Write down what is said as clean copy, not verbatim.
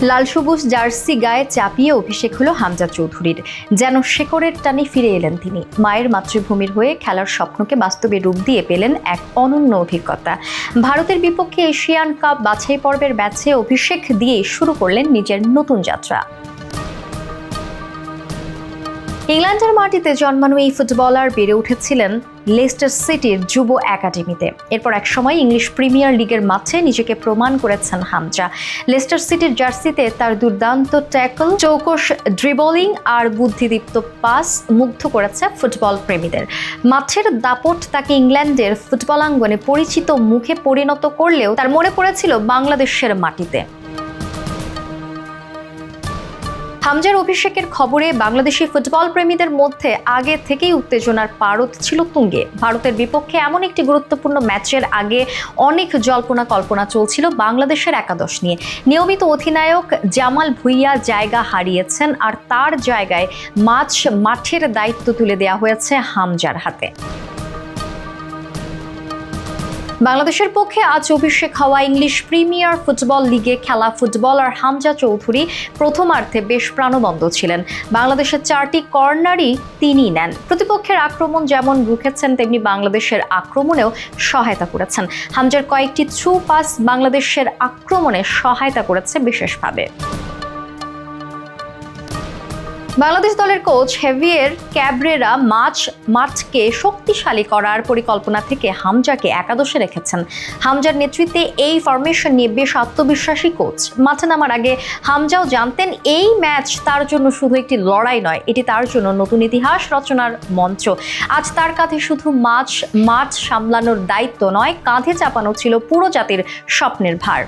লাল সবুজ জার্সি গায়ে চাপিয়ে অভিষেক হলো হামজা চৌধুরীর। যেন শেকড়ের টানে ফিরে এলেন তিনি। মায়ের মাতৃভূমির হয়ে খেলার স্বপ্নকে বাস্তবে রূপ দিয়ে পেলেন এক অনন্য অভিজ্ঞতা। ভারতের বিপক্ষে এশিয়ান কাপ বাছাই পর্বের ম্যাচে অভিষেক দিয়ে শুরু করলেন নিজের নতুন যাত্রা। ইংল্যান্ডের মাটিতে জন্মানো এই ফুটবলার বেড়ে উঠেছিলেন লেস্টার সিটির যুব একাডেমিতে। এরপর একসময় ইংলিশ প্রিমিয়ার লিগের মাঠে নিজেকে প্রমাণ করেছেন হামজা। লেস্টার সিটির জার্সিতে তার দুর্দান্ত ট্যাকল, চৌকস ড্রিবলিং আর বুদ্ধিদীপ্ত পাস মুগ্ধ করেছে ফুটবল প্রেমীদের। মাঠের দাপট তাকে ইংল্যান্ডের ফুটবলাঙ্গনে পরিচিত মুখে পরিণত করলেও তার মনে পড়েছিল বাংলাদেশের মাটিতে। হামজার অভিষেকের খবরে বাংলাদেশি ফুটবল প্রেমীদের মধ্যে আগে থেকেই উত্তেজনার পারদ ছিল তুঙ্গে। ভারতের বিপক্ষে এমন একটি গুরুত্বপূর্ণ ম্যাচের আগে অনেক জল্পনা কল্পনা চলছিল বাংলাদেশের একাদশ নিয়ে। নিয়মিত অধিনায়ক জামাল ভুঁইয়া জায়গা হারিয়েছেন, আর তার জায়গায় মাঠের দায়িত্ব তুলে দেওয়া হয়েছে হামজার হাতে। বাংলাদেশের পক্ষে আজ অভিষেক হওয়া ইংলিশ প্রিমিয়ার ফুটবল লিগে খেলা ফুটবলার হামজা চৌধুরী প্রথমার্ধে বেশ প্রাণবন্ত ছিলেন। বাংলাদেশের 4টি কর্নারই তিনি নেন। প্রতিপক্ষের আক্রমণ যেমন রুখেছেন, তেমনি বাংলাদেশের আক্রমণেও সহায়তা করেছেন। হামজার কয়েকটি থ্রু পাস বাংলাদেশের আক্রমণে সহায়তা করেছে বিশেষভাবে। বাংলাদেশ দলের কোচ হেভিয়ের ক্যাব্রেরা মাঠকে শক্তিশালী করার পরিকল্পনা থেকে হামজাকে একাদশে রেখেছেন। হামজার নেতৃত্বে এই ফরমেশন নিয়ে বেশ আত্মবিশ্বাসী কোচ। মাঠে নামার আগে হামজাও জানতেন এই ম্যাচ তার জন্য শুধু একটি লড়াই নয়, এটি তার জন্য নতুন ইতিহাস রচনার মঞ্চ। আজ তার কাঁধে শুধু মাঠ সামলানোর দায়িত্ব নয়, কাঁধে চাপানো ছিল পুরো জাতির স্বপ্নের ভার।